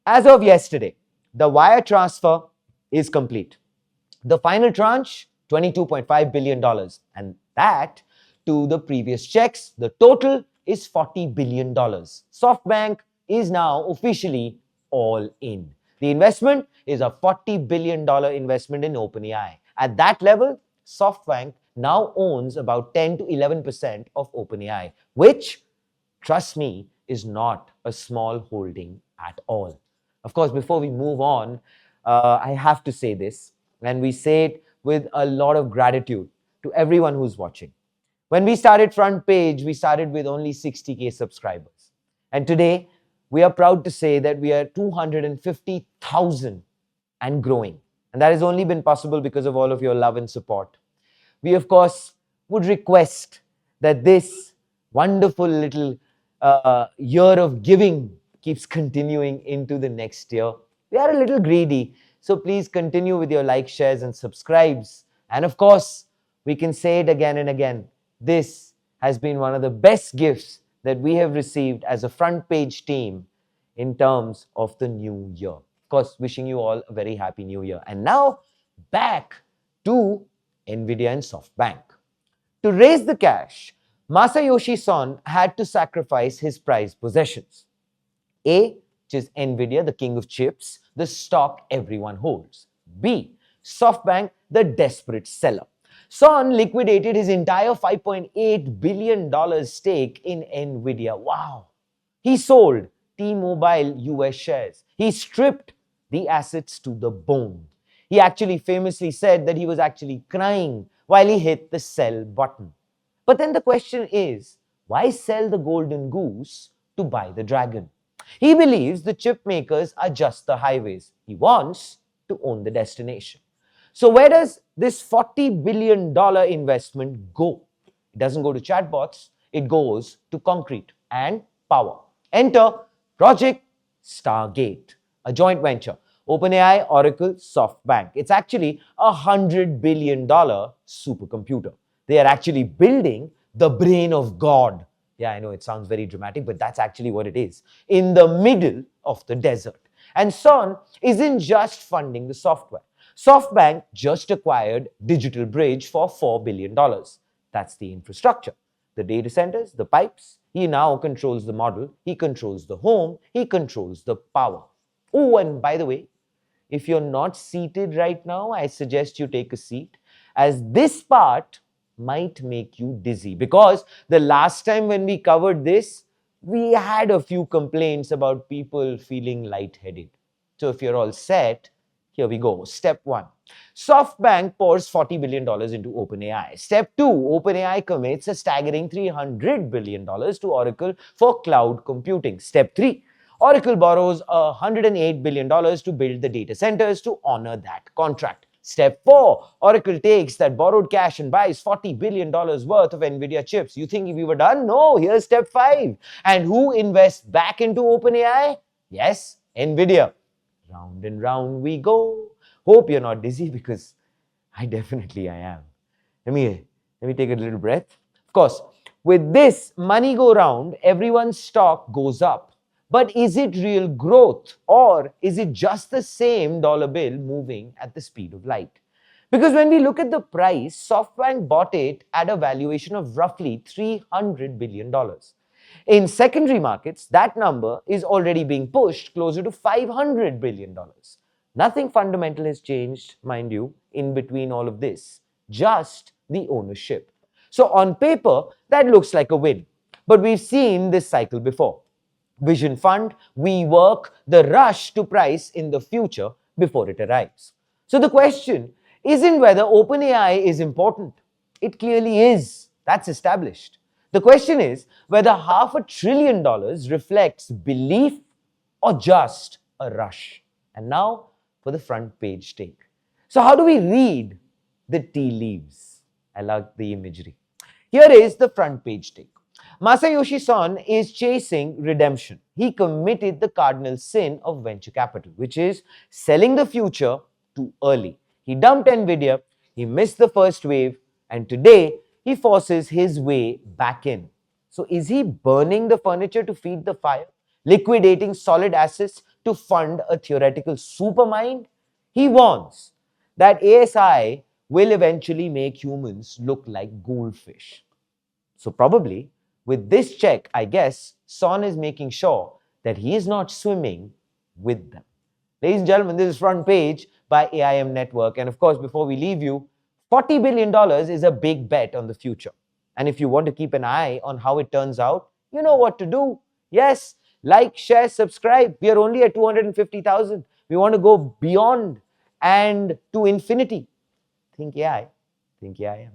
As of yesterday, the wire transfer is complete. The final tranche, $22.5 billion. And that to the previous checks, the total is $40 billion. SoftBank is now officially all in. The investment is a $40 billion investment in OpenAI. At that level, SoftBank now owns about 10 to 11% of OpenAI, which, trust me, is not a small holding at all. Of course, before we move on, I have to say this, and we say it with a lot of gratitude to everyone who's watching. When we started Front Page, we started with only 60K subscribers. And today, we are proud to say that we are 250,000 and growing. And that has only been possible because of all of your love and support. We, of course, would request that this wonderful little year of giving keeps continuing into the next year. We are a little greedy, so please continue with your likes, shares, and subscribes. And of course, we can say it again and again. This has been one of the best gifts that we have received as a Front Page team in terms of the new year. Of course, wishing you all a very happy new year. And now, back to Nvidia and SoftBank. To raise the cash, Masayoshi Son had to sacrifice his prized possessions. A, which is Nvidia, the king of chips, the stock everyone holds. B, SoftBank, the desperate seller. Son liquidated his entire $5.8 billion stake in Nvidia. Wow. He sold T-Mobile US shares. He stripped the assets to the bone. He actually famously said that he was actually crying while he hit the sell button. But then the question is, why sell the golden goose to buy the dragon? He believes the chip makers are just the highways. He wants to own the destination. So where does this $40 billion investment go? It doesn't go to chatbots. It goes to concrete and power. Enter Project Stargate, a joint venture. OpenAI, Oracle, SoftBank. It's actually a $100 billion supercomputer. They are actually building the brain of God. Yeah, I know it sounds very dramatic, but that's actually what it is. In the middle of the desert. And Son isn't just funding the software. SoftBank just acquired Digital Bridge for $4 billion. That's the infrastructure. The data centers, the pipes. He now controls the model. He controls the home. He controls the power. Oh, and by the way, if you're not seated right now, I suggest you take a seat, as this part might make you dizzy, because the last time when we covered this, we had a few complaints about people feeling lightheaded. So if you're all set, here we go. Step 1. SoftBank pours $40 billion into OpenAI. Step 2. OpenAI commits a staggering $300 billion to Oracle for cloud computing. Step 3. Oracle borrows $108 billion to build the data centers to honor that contract. Step 4. Oracle takes that borrowed cash and buys $40 billion worth of Nvidia chips. You think we were done? No, here's step 5. And who invests back into OpenAI? Yes, Nvidia. Round and round we go. Hope you're not dizzy, because I am. Let me take a little breath. Of course, with this money go round, everyone's stock goes up. But is it real growth, or is it just the same dollar bill moving at the speed of light? Because when we look at the price, SoftBank bought it at a valuation of roughly $300 billion. In secondary markets, that number is already being pushed closer to $500 billion. Nothing fundamental has changed, mind you, in between all of this. Just the ownership. So on paper, that looks like a win. But we've seen this cycle before. Vision Fund, WeWork, the rush to price in the future before it arrives. So the question isn't whether OpenAI is important. It clearly is. That's established. The question is whether $500 billion reflects belief or just a rush. And now for the front page take. So how do we read the tea leaves? I like the imagery. Here is the front page take. Masayoshi Son is chasing redemption. He committed the cardinal sin of venture capital, which is selling the future too early. He dumped Nvidia, he missed the first wave, and today he forces his way back in. So is he burning the furniture to feed the fire? Liquidating solid assets to fund a theoretical supermind. He warns that ASI will eventually make humans look like goldfish. So probably with this check, I guess Son is making sure that he is not swimming with them. Ladies and gentlemen, this is Front Page by AIM Network. And of course, before we leave you, $40 billion is a big bet on the future. And if you want to keep an eye on how it turns out, you know what to do. Yes, like, share, subscribe. We are only at 250,000. We want to go beyond and to infinity. Think AI, think AIM.